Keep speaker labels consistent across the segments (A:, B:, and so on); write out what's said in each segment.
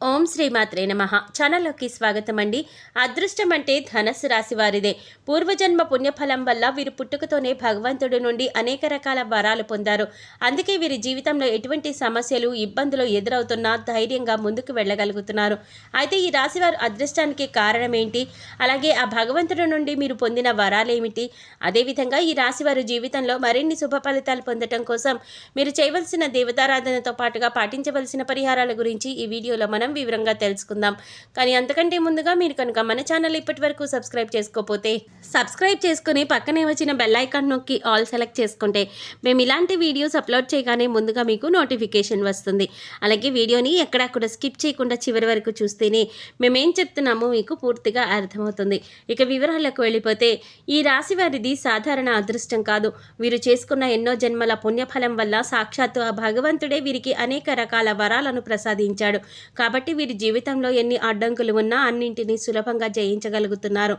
A: ఓం శ్రీమాత్రే నమః. ఛానల్లోకి స్వాగతం అండి. అదృష్టం అంటే ధనస్సు రాశి వారిదే. పూర్వజన్మ పుణ్యఫలం వల్ల వీరు పుట్టుకతోనే భగవంతుడి నుండి అనేక రకాల వరాలు పొందారు. అందుకే వీరి జీవితంలో ఎటువంటి సమస్యలు ఇబ్బందులు ఎదురవుతున్నా ధైర్యంగా ముందుకు వెళ్ళగలుగుతున్నారు. అయితే ఈ రాశి వారు అదృష్టానికి కారణం ఏంటి, అలాగే ఆ భగవంతుడి నుండి మీరు పొందిన వరాలేమిటి, అదేవిధంగా ఈ రాశి వారి జీవితంలో మరిన్ని శుభ ఫలితాలు పొందడం కోసం మీరు చేయవలసిన దేవతారాధనతో పాటుగా పాటించవలసిన పరిహారాల గురించి ఈ వీడియోలో మనం వివరంగా తెలుసుకుందాం. కానీ అంతకంటే ముందుగా మీరు కనుక మన ఛానల్ ఇప్పటి వరకు సబ్స్క్రైబ్ చేసుకోకపోతే సబ్స్క్రైబ్ చేసుకుని పక్కనే వచ్చిన బెల్ ఐకాన్ నొక్కి ఆల్ సెలెక్ట్ చేసుకుంటే మేము ఇలాంటి వీడియోస్ అప్లోడ్ చేయగానే ముందుగా మీకు నోటిఫికేషన్ వస్తుంది. అలాగే వీడియోని ఎక్కడా కూడా స్కిప్ చేయకుండా చివరి వరకు చూస్తేనే మేమేం చెప్తున్నామో మీకు పూర్తిగా అర్థమవుతుంది. ఇక వివరాలకు వెళ్ళిపోతే ఈ రాశి వారిది సాధారణ అదృష్టం కాదు. వీరు చేసుకున్న ఎన్నో జన్మల పుణ్యఫలం వల్ల సాక్షాత్తు ఆ భగవంతుడే వీరికి అనేక రకాల వరాలను ప్రసాదించాడు. కాబట్టి వీరి జీవితంలో ఎన్ని అడ్డంకులు ఉన్నా అన్నింటినీ సులభంగా జయించగలుగుతున్నారు.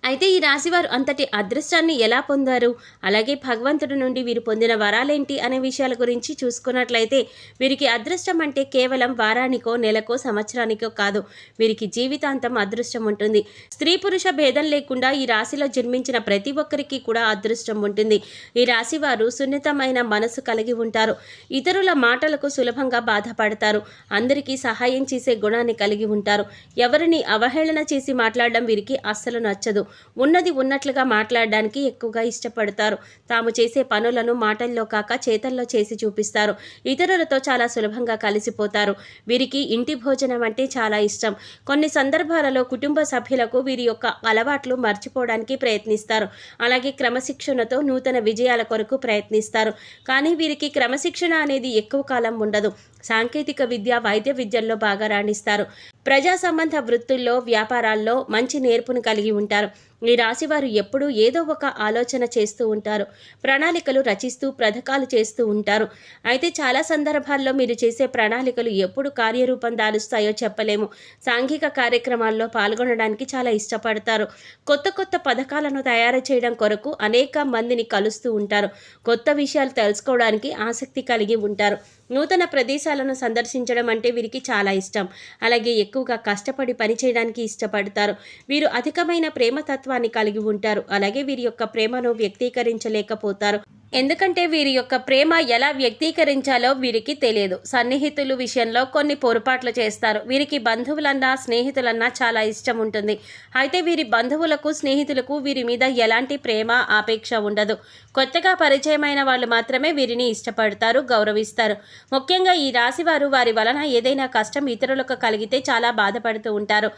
A: అయితే ఈ రాశివారు అంతటి అదృష్టాన్ని ఎలా పొందారు, అలాగే భగవంతుడి నుండి వీరు పొందిన వరాలేంటి అనే విషయాల గురించి చూసుకున్నట్లయితే వీరికి అదృష్టం అంటే కేవలం వారానికో నెలకో సంవత్సరానికో కాదు, వీరికి జీవితాంతం అదృష్టం ఉంటుంది. స్త్రీ పురుష భేదం లేకుండా ఈ రాశిలో జన్మించిన ప్రతి ఒక్కరికి కూడా అదృష్టం ఉంటుంది. ఈ రాశివారు సున్నితమైన మనసు కలిగి ఉంటారు. ఇతరుల మాటలకు సులభంగా బాధపడతారు. అందరికీ సహాయం చేసే గుణాన్ని కలిగి ఉంటారు. ఎవరిని అవహేళన చేసి మాట్లాడడం వీరికి అస్సలు నచ్చదు. ఉన్నది ఉన్నట్లుగా మాట్లాడడానికి ఎక్కువగా ఇష్టపడతారు. తాము చేసే పనులను మాటల్లో కాక చేతల్లో చేసి చూపిస్తారు. ఇతరులతో చాలా సులభంగా కలిసిపోతారు. వీరికి ఇంటి భోజనం అంటే చాలా ఇష్టం. కొన్ని సందర్భాలలో కుటుంబ సభ్యులకు వీరి యొక్క అలవాట్లు మర్చిపోవడానికి ప్రయత్నిస్తారు. అలాగే క్రమశిక్షణతో నూతన విజయాల కొరకు ప్రయత్నిస్తారు. కానీ వీరికి క్రమశిక్షణ అనేది ఎక్కువ కాలం ఉండదు. సాంకేతిక విద్య, వైద్య విద్యల్లో బాగా రాణిస్తారు. ప్రజా సంబంధ వృత్తుల్లో, వ్యాపారాల్లో మంచి నేర్పును కలిగి ఉంటారు. ఈ రాశివారు ఎప్పుడూ ఏదో ఒక ఆలోచన చేస్తూ ఉంటారు. ప్రణాళికలు రచిస్తూ పథకాలు చేస్తూ ఉంటారు. అయితే చాలా సందర్భాల్లో మీరు చేసే ప్రణాళికలు ఎప్పుడు కార్యరూపం దాలుస్తాయో చెప్పలేము. సాంఘిక కార్యక్రమాల్లో పాల్గొనడానికి చాలా ఇష్టపడతారు. కొత్త కొత్త పథకాలను తయారు చేయడం కొరకు అనేక మందిని కలుస్తూ ఉంటారు. కొత్త విషయాలు తెలుసుకోవడానికి ఆసక్తి కలిగి ఉంటారు. నూతన ప్రదేశాలను సందర్శించడం అంటే వీరికి చాలా ఇష్టం. అలాగే ఎక్కువగా కష్టపడి పనిచేయడానికి ఇష్టపడతారు. వీరు అధికమైన ప్రేమతత్వాన్ని కలిగి ఉంటారు. అలాగే వీరి యొక్క ప్రేమను వ్యక్తీకరించలేకపోతారు. ఎందుకంటే వీరి యొక్క ప్రేమ ఎలా వ్యక్తీకరించాలో వీరికి తెలియదు. సన్నిహితుల విషయంలో కొన్ని పొరపాట్లు చేస్తారు. వీరికి బంధువులన్నా స్నేహితులన్నా చాలా ఇష్టం ఉంటుంది. అయితే వీరి బంధువులకు స్నేహితులకు వీరి మీద ఎలాంటి ప్రేమ ఆపేక్ష ఉండదు. కొత్తగా పరిచయమైన వాళ్ళు మాత్రమే వీరిని ఇష్టపడతారు, గౌరవిస్తారు. ముఖ్యంగా ఈ రాశివారు వారి వలన ఏదైనా కష్టం ఇతరులకు కలిగితే చాలా బాధపడుతూ ఉంటారు.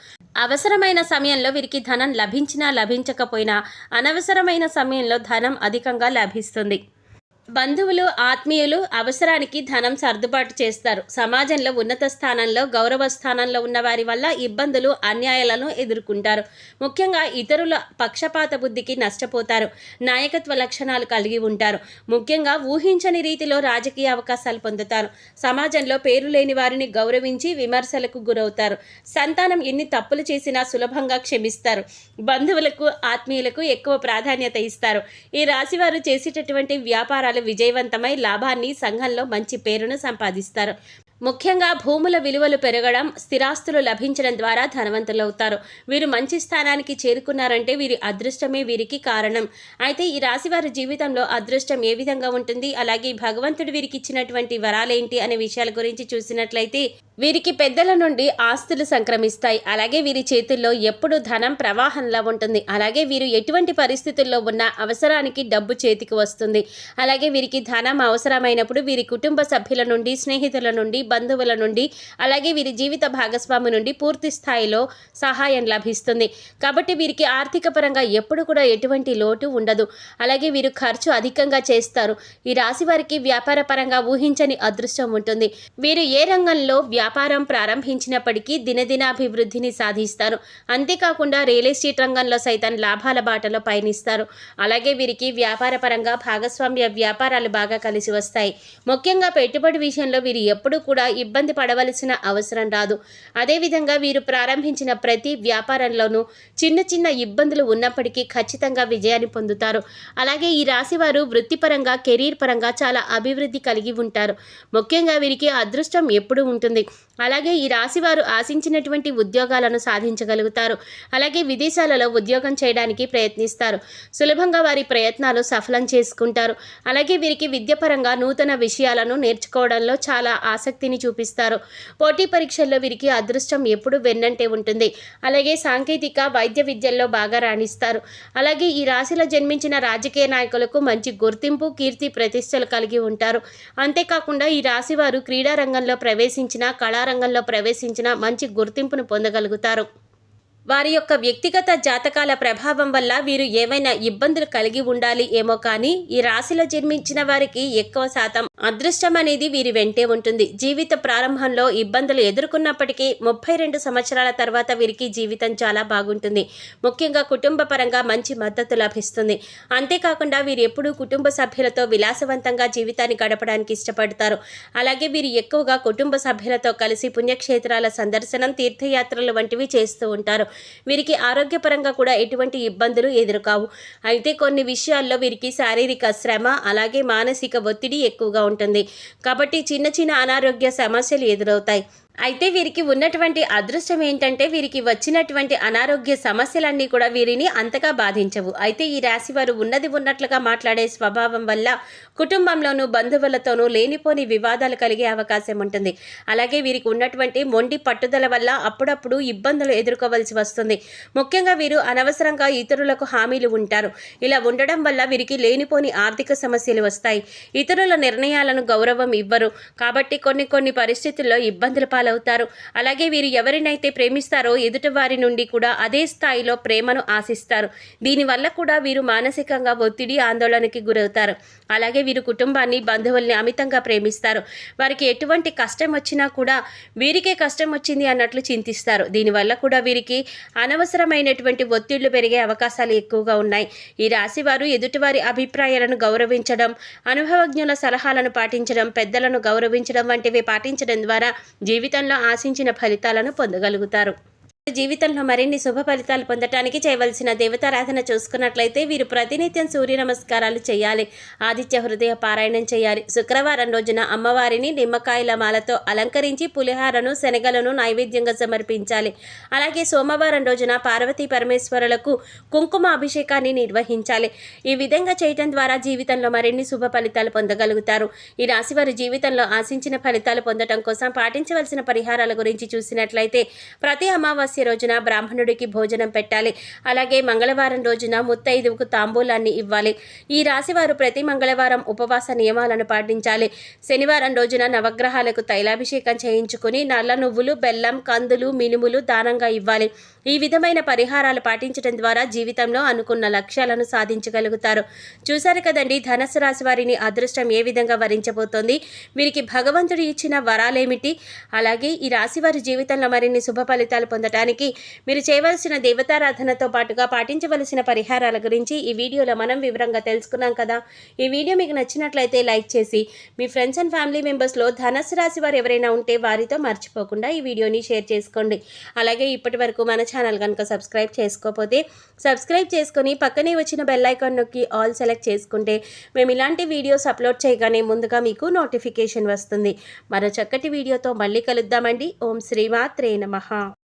A: అవసరమైన సమయంలో వీరికి ధనం లభించినా లభించకపోయినా అనవసరమైన సమయంలో ధనం అధికంగా లభిస్తుంది. బంధువులు, ఆత్మీయులు అవసరానికి ధనం సర్దుబాటు చేస్తారు. సమాజంలో ఉన్నత స్థానంలో, గౌరవ స్థానంలో ఉన్న వారి వల్ల ఇబ్బందులు, అన్యాయాలను ఎదుర్కొంటారు. ముఖ్యంగా ఇతరుల పక్షపాత బుద్ధికి నష్టపోతారు. నాయకత్వ లక్షణాలు కలిగి ఉంటారు. ముఖ్యంగా ఊహించని రీతిలో రాజకీయ అవకాశాలు పొందుతారు. సమాజంలో పేరు లేని వారిని గౌరవించి విమర్శలకు గురవుతారు. సంతానం ఎన్ని తప్పులు చేసినా సులభంగా క్షమిస్తారు. బంధువులకు, ఆత్మీయులకు ఎక్కువ ప్రాధాన్యత ఇస్తారు. ఈ రాశివారు చేసేటటువంటి వ్యాపారాలు విజయవంతమై లాభాన్ని, సంఘంలో మంచి పేరును సంపాదిస్తారు. ముఖ్యంగా భూముల విలువలు పెరగడం, స్థిరాస్తులు లభించడం ద్వారా ధనవంతులవుతారు. వీరు మంచి స్థానానికి చేరుకున్నారంటే వీరి అదృష్టమే వీరికి కారణం. అయితే ఈ రాశి వారి జీవితంలో అదృష్టం ఏ విధంగా ఉంటుంది, అలాగే భగవంతుడు వీరికి ఇచ్చినటువంటి వరాలేంటి అనే విషయాల గురించి చూసినట్లయితే వీరికి పెద్దల నుండి ఆస్తులు సంక్రమిస్తాయి. అలాగే వీరి చేతుల్లో ఎప్పుడు ధనం ప్రవాహంలో ఉంటుంది. అలాగే వీరు ఎటువంటి పరిస్థితుల్లో ఉన్న అవసరానికి డబ్బు చేతికి వస్తుంది. అలాగే వీరికి ధనం అవసరమైనప్పుడు వీరి కుటుంబ సభ్యుల నుండి, స్నేహితుల నుండి, బంధువుల నుండి, అలాగే వీరి జీవిత భాగస్వామి నుండి పూర్తి స్థాయిలో సహాయం లభిస్తుంది. కాబట్టి వీరికి ఆర్థిక పరంగా ఎప్పుడు కూడా ఎటువంటి లోటు ఉండదు. అలాగే వీరు ఖర్చు అధికంగా చేస్తారు. ఈ రాశి వారికి వ్యాపార పరంగా ఊహించని అదృష్టం ఉంటుంది. వీరు ఏ రంగంలో వ్యాపారం ప్రారంభించినప్పటికీ దినదినాభివృద్ధిని సాధిస్తారు. అంతేకాకుండా రియల్ ఎస్టేట్ రంగంలో సైతం లాభాల బాటలో పయనిస్తారు. అలాగే వీరికి వ్యాపార పరంగా భాగస్వామ్య వ్యాపారాలు బాగా కలిసి వస్తాయి. ముఖ్యంగా పెట్టుబడి విషయంలో వీరు ఎప్పుడూ కూడా ఇబ్బంది పడవలసిన అవసరం రాదు. అదేవిధంగా వీరు ప్రారంభించిన ప్రతి వ్యాపారంలోనూ చిన్న చిన్న ఇబ్బందులు ఉన్నప్పటికీ ఖచ్చితంగా విజయాన్ని పొందుతారు. అలాగే ఈ రాశివారు వృత్తిపరంగా, కెరీర్ పరంగా చాలా అభివృద్ధి కలిగి ఉంటారు. ముఖ్యంగా వీరికి అదృష్టం ఎప్పుడూ ఉంటుంది. అలాగే ఈ రాశి వారు ఆశించినటువంటి ఉద్యోగాలను సాధించగలుగుతారు. అలాగే విదేశాలలో ఉద్యోగం చేయడానికి ప్రయత్నిస్తారు. సులభంగా వారి ప్రయత్నాలు సఫలం చేసుకుంటారు. అలాగే వీరికి విద్యపరంగా నూతన విషయాలను నేర్చుకోవడంలో చాలా ఆసక్తిని చూపిస్తారు. పోటీ పరీక్షల్లో వీరికి అదృష్టం ఎప్పుడు వెన్నంటే ఉంటుంది. అలాగే సాంకేతిక వైద్య విద్యల్లో బాగా రాణిస్తారు. అలాగే ఈ రాశిలో జన్మించిన రాజకీయ నాయకులకు మంచి గుర్తింపు, కీర్తి ప్రతిష్టలు కలిగి ఉంటారు. అంతేకాకుండా ఈ రాశి వారు క్రీడా రంగంలో ప్రవేశించిన, కళారంగంలో ప్రవేశించిన మంచి గుర్తింపును పొందగలుగుతారు. వారి యొక్క వ్యక్తిగత జాతకాల ప్రభావం వల్ల వీరు ఏమైనా ఇబ్బందులు కలిగి ఉండాలి ఏమో కానీ ఈ రాశిలో జన్మించిన వారికి ఎక్కువ శాతం అదృష్టం అనేది వీరి వెంటే ఉంటుంది. జీవిత ప్రారంభంలో ఇబ్బందులు ఎదుర్కొన్నప్పటికీ 32 సంవత్సరాల తర్వాత వీరికి జీవితం చాలా బాగుంటుంది. ముఖ్యంగా కుటుంబ పరంగా మంచి మద్దతు లభిస్తుంది. అంతేకాకుండా వీరు ఎప్పుడూ కుటుంబ సభ్యులతో విలాసవంతంగా జీవితాన్ని గడపడానికి ఇష్టపడతారు. అలాగే వీరు ఎక్కువగా కుటుంబ సభ్యులతో కలిసి పుణ్యక్షేత్రాల సందర్శనం, తీర్థయాత్రలు వంటివి చేస్తూ ఉంటారు. వీరికి ఆరోగ్యపరంగా కూడా ఎటువంటి ఇబ్బందులు ఎదురుకావు. అయితే కొన్ని విషయాల్లో వీరికి శారీరక శ్రమ, అలాగే మానసిక ఒత్తిడి ఎక్కువగా ఉంటుంది. కాబట్టి చిన్న చిన్న అనారోగ్య సమస్యలు ఎదురవుతాయి. అయితే వీరికి ఉన్నటువంటి అదృష్టం ఏంటంటే వీరికి వచ్చినటువంటి అనారోగ్య సమస్యలన్నీ కూడా వీరిని అంతగా బాధించవు. అయితే ఈ రాశి వారు ఉన్నది ఉన్నట్లుగా మాట్లాడే స్వభావం వల్ల కుటుంబంలోనూ బంధువులతోనూ లేనిపోని వివాదాలు కలిగే అవకాశం ఉంటుంది. అలాగే వీరికి ఉన్నటువంటి మొండి పట్టుదల వల్ల అప్పుడప్పుడు ఇబ్బందులు ఎదుర్కోవాల్సి వస్తుంది. ముఖ్యంగా వీరు అనవసరంగా ఇతరులకు హామీలు ఉంటారు. ఇలా ఉండడం వల్ల వీరికి లేనిపోని ఆర్థిక సమస్యలు వస్తాయి. ఇతరుల నిర్ణయాలను గౌరవం ఇవ్వరు. కాబట్టి కొన్ని పరిస్థితుల్లో ఇబ్బందుల అవుతారు. అలాగే వీరు ఎవరినైతే ప్రేమిస్తారో ఎదుటి వారి నుండి కూడా అదే స్థాయిలో ప్రేమను ఆశిస్తారు. దీనివల్ల కూడా వీరు మానసికంగా ఒత్తిడి, ఆందోళనకి గురవుతారు. అలాగే వీరు కుటుంబాన్ని, బంధువుల్ని అమితంగా ప్రేమిస్తారు. వారికి ఎటువంటి కష్టం వచ్చినా కూడా వీరికే కష్టం వచ్చింది అన్నట్లు చింతిస్తారు. దీనివల్ల కూడా వీరికి అనవసరమైనటువంటి ఒత్తిళ్లు పెరిగే అవకాశాలు ఎక్కువగా ఉన్నాయి. ఈ రాశి వారు ఎదుటివారి అభిప్రాయాలను గౌరవించడం, అనుభవజ్ఞుల సలహాలను పాటించడం, పెద్దలను గౌరవించడం వంటివి పాటించడం ద్వారా జీవితంలో ఆశించిన ఫలితాలను పొందగలుగుతారు. జీవితంలో మరిన్ని శుభ ఫలితాలు పొందటానికి చేయవలసిన దేవతారాధన చూసుకున్నట్లయితే వీరు ప్రతినిత్యం సూర్య నమస్కారాలు చేయాలి. ఆదిత్య హృదయ పారాయణం చేయాలి. శుక్రవారం రోజున అమ్మవారిని నిమ్మకాయల మాలతో అలంకరించి పులిహారను, శనగలను నైవేద్యంగా సమర్పించాలి. అలాగే సోమవారం రోజున పార్వతీ పరమేశ్వరులకు కుంకుమ అభిషేకాన్ని నిర్వహించాలి. ఈ విధంగా చేయటం ద్వారా జీవితంలో మరిన్ని శుభ ఫలితాలు పొందగలుగుతారు. ఈ రాశి వారి జీవితంలో ఆశించిన ఫలితాలు పొందడం కోసం పాటించవలసిన పరిహారాల గురించి చూసినట్లయితే ప్రతి అమావాస్య రోజున బ్రాహ్మణుడికి భోజనం పెట్టాలి. అలాగే మంగళవారం రోజున ముత్తైదువుకు తాంబూలాన్ని ఇవ్వాలి. ఈ రాశి వారు ప్రతి మంగళవారం ఉపవాస నియమాలను పాటించాలి. శనివారం రోజున నవగ్రహాలకు తైలాభిషేకం చేయించుకుని నల్ల నువ్వులు, బెల్లం, కందులు, మినుములు దానంగా ఇవ్వాలి. ఈ విధమైన పరిహారాలు పాటించడం ద్వారా జీవితంలో అనుకున్న లక్ష్యాలను సాధించగలుగుతారు. చూశారు కదండి, ధనుస్సు రాశి వారిని అదృష్టం ఏ విధంగా వరించబోతోంది, వీరికి భగవంతుడు ఇచ్చిన వరాలేమిటి, అలాగే ఈ రాశి వారి జీవితంలో మరిన్ని శుభ ఫలితాలు పొందడానికి మీరు చేయవలసిన దేవతారాధనతో పాటుగా పాటించవలసిన పరిహారాల గురించి ఈ వీడియోలో మనం వివరంగా తెలుసుకున్నాం కదా. ఈ వీడియో మీకు నచ్చినట్లయితే లైక్ చేసి మీ ఫ్రెండ్స్ అండ్ ఫ్యామిలీ మెంబర్స్లో ధనుస్సు రాశి వారు ఎవరైనా ఉంటే వారితో మర్చిపోకుండా ఈ వీడియోని షేర్ చేసుకోండి. అలాగే ఇప్పటి వరకు మన ఛానల్ కనుక సబ్స్క్రైబ్ చేసుకోకపోతే సబ్స్క్రైబ్ చేసుకొని పక్కనే వచ్చిన బెల్ ఐకాన్ నొక్కి ఆల్ సెలెక్ట్ చేసుకుంటే మేము ఇలాంటి వీడియోస్ అప్లోడ్ చేయగానే ముందుగా మీకు నోటిఫికేషన్ వస్తుంది. మరో చక్కటి వీడియోతో మళ్ళీ కలుద్దామండి. ఓం శ్రీమాత్రే నమః.